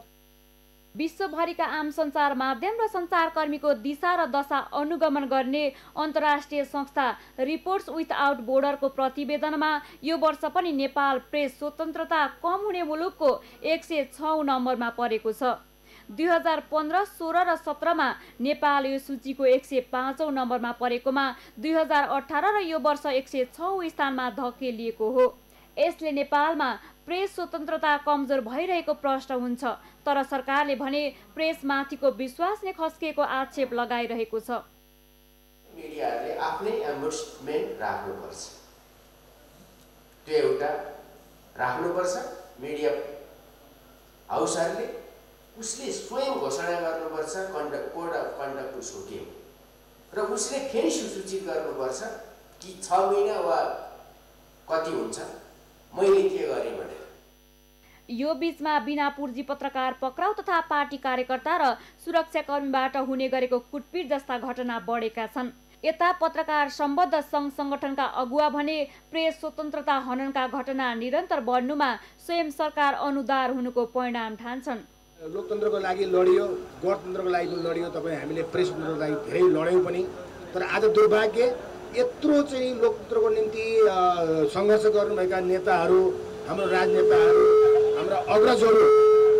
विश्वभरिका आम सञ्चार माध्यम र सञ्चारकर्मीको दिशा र दशा अनुगमन गर्ने अन्तर्राष्ट्रिय संस्था रिपोर्ट्स विथआउट बोर्डरको प्रतिवेदनमा यो वर्ष पनि नेपाल प्रेस स्वतन्त्रता कम हुने मुलुकको 106 नम्बरमा परेको छ। 2015, 16 र 17मा नेपाल यो सूचीको 105औं नम्बरमा परेकोमा 2018 र यो वर्ष 106औं स्थानमा धकेलिएको हो। यसले नेपालमा प्रेस स्वतन्त्रता कमजोर भइरहेको प्रश्न हुन्छ। तर सरकारले भने प्रेसमाथिको विश्वास नै खस्किएको आक्षेप लगाइरहेको छ। मिडियाले आफ्नै एम्बुसमेन्ट राख्नुपर्छ, त्यो एउटा राख्नुपर्छ। मिडिया हाउसहरूले उसले स्वयं घोषणा गर्नुपर्छ कोड अफ कन्डक्ट उसको के हो र उसले फेरि सूचित गर्नुपर्छ कि 6 महिना वा कति हुन्छ मैले के गरेँ भनेर। यो बीचमा बिना पूर्जी पत्रकार पक्राउ तथा पार्टी कार्यकर्ता र सुरक्षाकर्मीबाट हुने गरेको कुटपिट जस्ता घटना बढेका छन्। यता पत्रकार सम्बद्ध सङ्घ सङ्गठनका अगुवा भने प्रेस स्वतन्त्रता हननका घटना निरन्तर बढ्नुमा स्वयं सरकार अनुदार हुनुको परिणाम ठान्छन्। लोकतन्त्रको लागि लडियो, गणतन्त्रको लागि पनि लडियो, तपाईँ हामीले प्रेस स्वतन्त्रको लागि धेरै लड्यौँ पनि, तर आज दुर्भाग्य यत्रो चाहिँ लोकतन्त्रको निम्ति सङ्घर्ष गर्नुभएका नेताहरू, हाम्रो राजनेताहरू, हाम्रा अग्रजहरू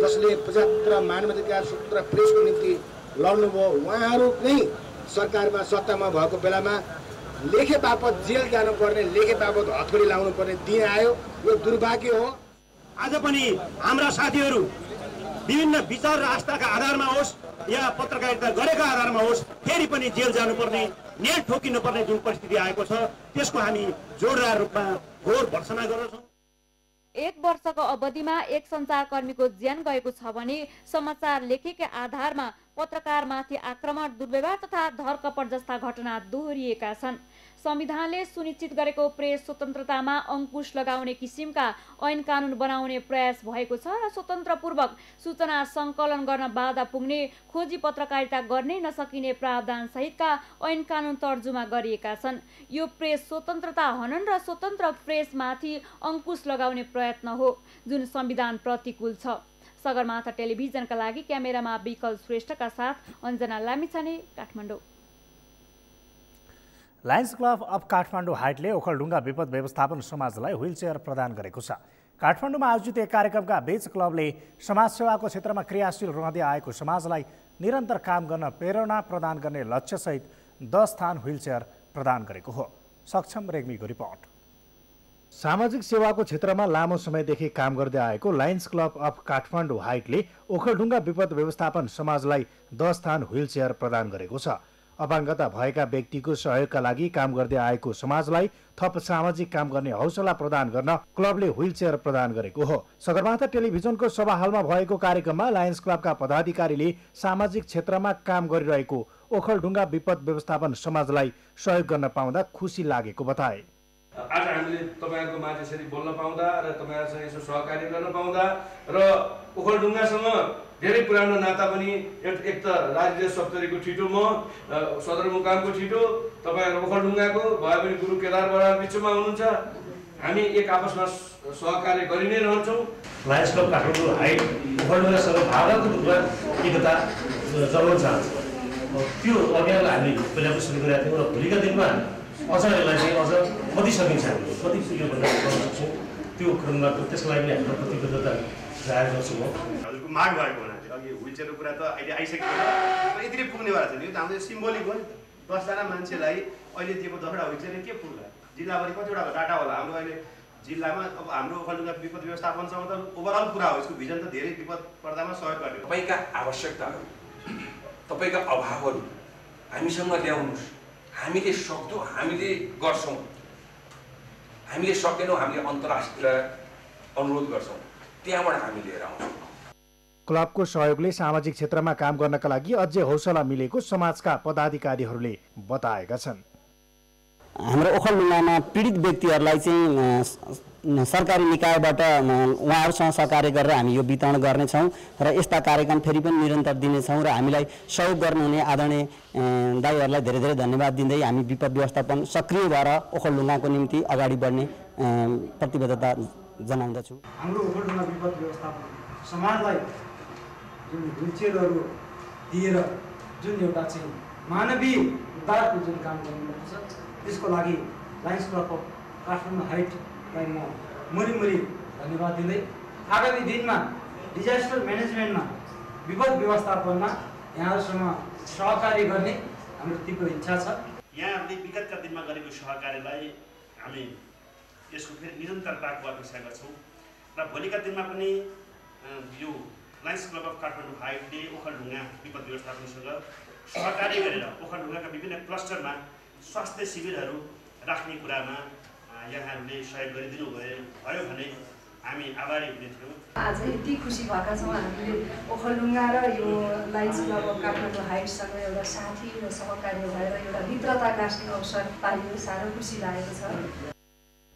जसले प्रजातन्त्र मानवाधिकार स्वतन्त्र प्रेसको निम्ति लड्नुभयो, उहाँहरू नै सरकारमा सत्तामा भएको बेलामा लेखे बापत जेल जानुपर्ने, लेखे बापत हतकडी लाउनु पर्ने दिन आयो। यो दुर्भाग्य हो। आज पनि हाम्रा साथीहरू विभिन्न विचार र आस्थाका आधारमा होस् या पत्रकारिता गरेका आधारमा होस् फेरि पनि जेल जानुपर्ने, नेल ठोकिनुपर्ने जुन परिस्थिति आएको छ त्यसको हामी जोरदार रूपमा घोर भर्त्सना गर्दछौँ। 1 वर्षको अवधिमा एक सञ्चारकर्मीको ज्यान गएको छ भने समाचार लेखेका आधारमा पत्रकारमाथि आक्रमण, दुर्व्यवहार तथा धरकपट जस्ता घटना दोहोरिएका छन्। संविधानले सुनिश्चित गरेको प्रेस स्वतन्त्रतामा अंकुश लगाउने किसिमका ऐन कानुन बनाउने प्रयास भएको छ र स्वतन्त्रपूर्वक सूचना सङ्कलन गर्न बाधा पुग्ने, खोजी पत्रकारिता गर्नै नसकिने प्रावधान सहितका ऐन कानुन तर्जुमा गरिएका छन्। यो प्रेस स्वतन्त्रता हनन र स्वतन्त्र प्रेसमाथि अंकुश लगाउने प्रयत्न हो जुन संविधान प्रतिकूल छ। सगरमाथा टेलिभिजनका लागि क्यामेरामा विकल श्रेष्ठका साथ Anjana Lamichhane, Kathmandu. Lions club of Kathmandu हाइटले ओखलढुङ्गा विपद व्यवस्थापन समाजलाई व्हीलचेयर प्रदान गरेको छ। काठमाडौँमा आयोजित एक कार्यक्रमका बीच क्लबले समाजसेवाको क्षेत्रमा क्रियाशील रहँदै आएको समाजलाई निरन्तर काम गर्न प्रेरणा प्रदान गर्ने लक्ष्यसहित 10 स्थान व्हीलचेयर प्रदान गरेको हो। सक्षम रेग्मीको रिपोर्ट। सामाजिक सेवाको क्षेत्रमा लामो समयदेखि काम गर्दै आएको लायन्स क्लब अफ काठमाडौँ हाइटले ओखलढुङ्गा विपद व्यवस्थापन समाजलाई 10 स्थान व्हीलचेयर प्रदान गरेको छ। अपाङ्गता भएका व्यक्तिको सहयोगका लागि काम गर्दै आएको समाजलाई थप सामाजिक काम गर्ने हौसला प्रदान गर्न क्लबले व्हीलचेयर प्रदान गरेको हो। सगरमाथा टेलिभिजनको सभा हलमा भएको कार्यक्रममा लायन्स क्लबका पदाधिकारीले सामाजिक क्षेत्रमा काम गरिरहेको ओखलढुङ्गा विपद व्यवस्थापन समाजलाई सहयोग गर्न पाउँदा खुसी लागेको बताए। आज हामीले तपाईहरुको माझ यसरी बोल्न पाउँदा र तपाईहरुसँग यसो सहकार्य गर्न पाउँदा र ओखलढुङ्गासँग धेरै पुरानो नाता पनि एक त राजनीतिक सप्तरीको ठिटो म सदरमुकामको ठिटो तपाईहरु ओखलढुङ्गाको भए पनि गुरु केदार बराल बिचमा हुनुहुन्छ। हामी एक आपसमा सहकार्य गरि नै रहन्छौँ। लायन्स क्लब काठमाडौँ हाइट ओखलढुङ्गासँग भावनात्मक रूपमा एकता जगाउन चाहन्छ। त्यो अभियानलाई हामी पहिला सुरु गरेका थियौँ र भोलिका दिनमा अझ यसलाई चाहिँ अझ कति सकिन्छ हामीले कति यो भन्दा गर्न सक्छौँ त्यो क्रममा त्यसको लागि हाम्रो प्रतिबद्धता जाहेर गर्छु म। हजुरको माग भएको हुनाले अघि व्हीलचेयरको कुरा त अहिले आइसकेको छ, यति नै पुग्नेवाला छ नि। यो त हाम्रो सिम्बोलिक हो नि। 10 जना मान्छेलाई अहिले दिएको 10 वटा व्हीलचेयर के पुग्ला? जिल्लाभरि कतिवटा डाटा होला हाम्रो अहिले जिल्लामा? अब हाम्रो ओखलढुङ्गा विपद व्यवस्थापनसँग त ओभरअल कुरा हो। यसको भिजन त धेरै विपद पर्दामा सहयोग गर्ने। तपाईँका आवश्यकताहरू, तपाईँका अभावहरू हामीसँग ल्याउनुहोस्। हामीले सक्दो हामीले गर्छौँ, हामीले सकेनौँ हामीले अन्तर्राष्ट्रिय अनुरोध गर्छौँ, त्यहाँबाट हामी लिएर आउँछौँ। क्लबको सहयोगले सामाजिक क्षेत्रमा काम गर्नका लागि अझै हौसला मिलेको समाजका पदाधिकारीहरूले बताएका छन्। हाम्रो ओखलढुङ्गामा पीडित व्यक्तिहरूलाई चाहिँ सरकारी निकायबाट उहाँहरूसँग सहकार्य गरेर हामी यो वितरण गर्नेछौँ र यस्ता कार्यक्रम फेरि पनि निरन्तर दिनेछौँ र हामीलाई सहयोग गर्नुहुने आदरणीय दाइहरूलाई धेरै धेरै धन्यवाद दिँदै हामी विपद व्यवस्थापन सक्रिय भएर ओखलढुङ्गाको निम्ति अगाडि बढ्ने प्रतिबद्धता जनाउँदछु। हाम्रो ओखलढुङ्गा विपद व्यवस्थापन समाजलाई जुन व्हीलचेयरहरू दिएर जुन एउटा चाहिँ मानवीय उद्धारको जुन काम गर्नुभएको छ त्यसको लागि लायन्स क्लब अफ काठमाडौँ हाइटलाई म मरिमरि धन्यवाद दिँदै आगामी दिनमा डिजास्टर म्यानेजमेन्टमा विपद व्यवस्थापनमा यहाँहरूसँग सहकार्य गर्ने हाम्रो तीव्र इच्छा छ। यहाँहरूले विगतका दिनमा गरेको सहकार्यलाई हामी यसको फेरि निरन्तरताको अपेक्षा गर्छौँ र भोलिका दिनमा पनि यो लायन्स क्लब अफ काठमाडौँ हाइटले ओखलढुङ्गा विपद व्यवस्थापनसँग सहकार्य गरेर ओखलढुङ्गाका विभिन्न क्लस्टरमा स्वास्थ्य शिविरहरू राख्ने कुरामा यहाँहरूले सहयोग गरिदिनु भयो भने हामी आभारी हुनेछौँ। आज यति खुसी भएका छौँ हामीले ओखलढुङ्गा र यो लायन्स क्लब अफ काठमाडौँ हाइटसँग एउटा साथी र सहकार्य भएर एउटा मित्रता गाँस्ने अवसर पाइयो। साह्रो खुसी लागेको छ।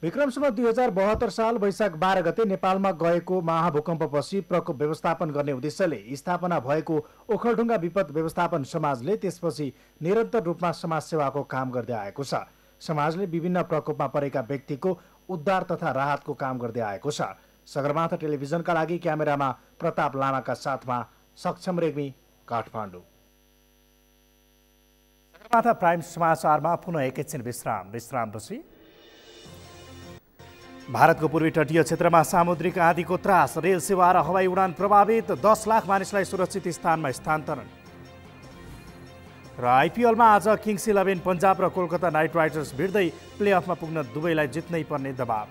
विक्रमसम्म 2072 साल वैशाख 12 गते नेपालमा गएको महाभूकम्पपछि प्रकोप व्यवस्थापन गर्ने उद्देश्यले स्थापना भएको ओखलढुङ्गा विपद व्यवस्थापन समाजले त्यसपछि निरन्तर रूपमा समाजसेवाको काम गर्दै आएको छ। समाजले विभिन्न प्रकोपमा परेका व्यक्तिको उद्धार तथा राहतको काम गर्दै आएको छ। सगरमाथा टेलिभिजनका लागि क्यामेरामा प्रताप लामाका साथमा सक्षम रेग्मी, काठमाडौँ। सगरमाथा प्राइम समाचारमा पुनः एकैछिन विश्रामपछि भारतको पूर्वी तटीय क्षेत्रमा सामुद्रिक आँधीको त्रास, रेल सेवा र हवाई उडान प्रभावित, 10 लाख मानिसलाई सुरक्षित स्थानमा स्थानान्तरण। र आइपिएलमा आज किङ्स 11 पन्जाब र कोलकाता नाइट राइडर्स भिड्दै प्लेअफमा पुग्न दुवैलाई जित्नै पर्ने दबाव।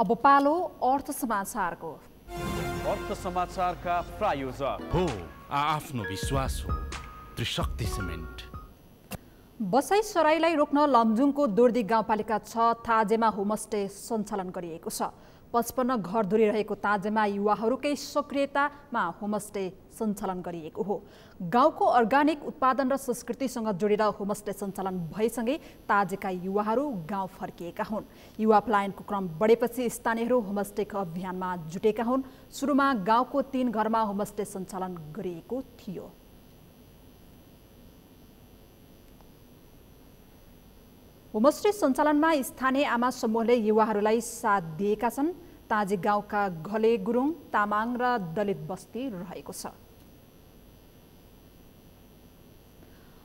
अब पालो अर्थ समाचारको। अर्थ समाचारका प्रायोजक हो आफ्नो विश्वास हो त्रिशक्ति सिमेन्ट। बसाई सराईलाई रोक्न लमजुङको दोर्दी गाउँपालिका 6 ताजेमा होमस्टे सञ्चालन गरिएको छ। 55 घरधुरी रहेको ताजेमा युवाहरूकै सक्रियतामा होमस्टे सञ्चालन गरिएको हो। गाउँको अर्गानिक उत्पादन र संस्कृतिसँग जोडेर होमस्टे सञ्चालन भएसँगै ताजेका युवाहरू गाउँ फर्किएका हुन्। युवा पलायनको क्रम बढेपछि स्थानीयहरू होमस्टेको अभियानमा जुटेका हुन्। सुरुमा गाउँको 3 घरमा होमस्टे सञ्चालन गरिएको थियो। होमस्टे सञ्चालनमा स्थानीय आमा समूहले युवाहरूलाई साथ दिएका छन्। ताजे गाउँका घले गुरुङ, तामाङ र दलित बस्ती रहेको छ।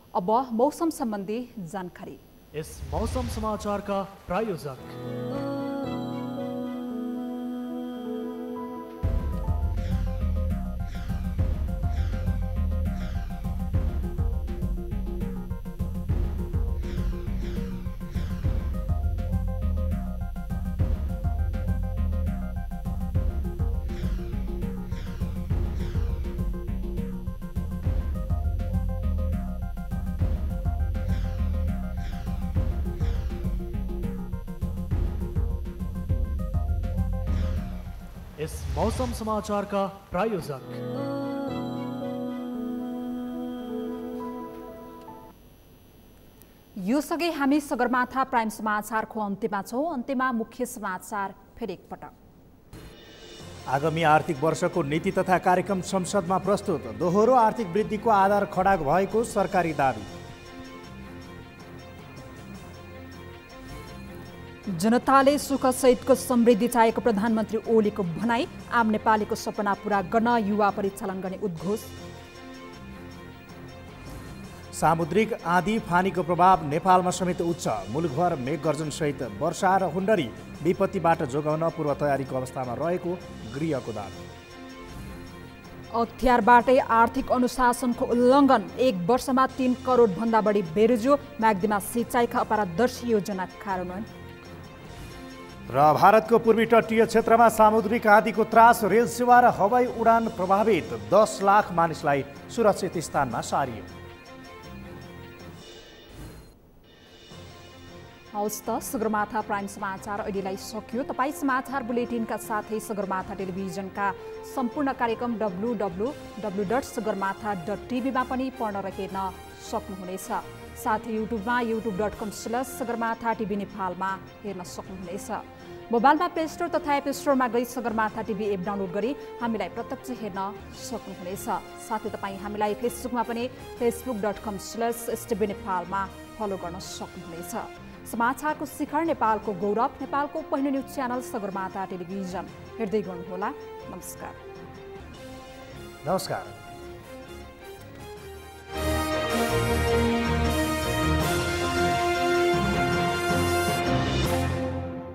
अब मौसम सम्बन्धी जानकारी। यस मौसम समाचारका प्रायोजक यस मौसम समाचारका प्रायोजक यो सँगै हामी सगरमाथा प्राइम समाचारको अन्त्यमा छौँ। अन्त्यमा मुख्य समाचार फेरि एकपटक। आगामी आर्थिक वर्षको नीति तथा कार्यक्रम संसदमा प्रस्तुत, दोहोरो आर्थिक वृद्धिको आधार खडा भएको सरकारी दाबी। जनताले सुखसहितको समृद्धि चाहेको प्रधानमन्त्री ओलीको भनाई। आम नेपालीको सपना पूरा गर्न युवा परिचालन गर्ने उद्घोष। सामुद्रिक आँधी फानीको प्रभाव नेपालमा समेत उच्च, मुलुकभर मेघगर्जनसहित वर्षा र हुण्डरी विपत्तिबाट जोगाउन पूर्व तयारीको अवस्थामा रहेको गृहको दाबी। अख्तियारबाटै आर्थिक अनुशासनको उल्लङ्घन, 1 वर्षमा 3 करोड भन्दा बढी बेरोजो, म्याग्दीमा सिँचाइका अपारदर्शी योजना कार्यान्वयन। र भारतको पूर्वी तटीय क्षेत्रमा सामुद्रिक आँधीको त्रास, रेल सेवा र हवाई उडान प्रभावित, 10 लाख मानिसलाई सुरक्षित स्थानमा सारियो। हवस् त सगरमाथा प्राइम समाचार अहिलेलाई सकियो। तपाईँ समाचार बुलेटिनका साथै सगरमाथा टेलिभिजनका सम्पूर्ण कार्यक्रम www.sagarmatha.tv मा पनि पढ्न र हेर्न सक्नुहुनेछ। साथै युट्युबमा youtube.com/sagarmatha TV नेपालमा हेर्न सक्नुहुनेछ। मोबाइलमा प्ले स्टोर तथा एप स्टोरमा गई सगरमाथा टिभी एप डाउनलोड गरी हामीलाई प्रत्यक्ष हेर्न सक्नुहुनेछ। साथै तपाईँ हामीलाई फेसबुकमा पनि facebook.com/STV नेपालमा फलो गर्न सक्नुहुनेछ। समाचारको शिखर, नेपालको गौरव, नेपालको पहिलो न्युज च्यानल सगरमाथा टेलिभिजन हेर्दै गर्नुहोला। नमस्कार।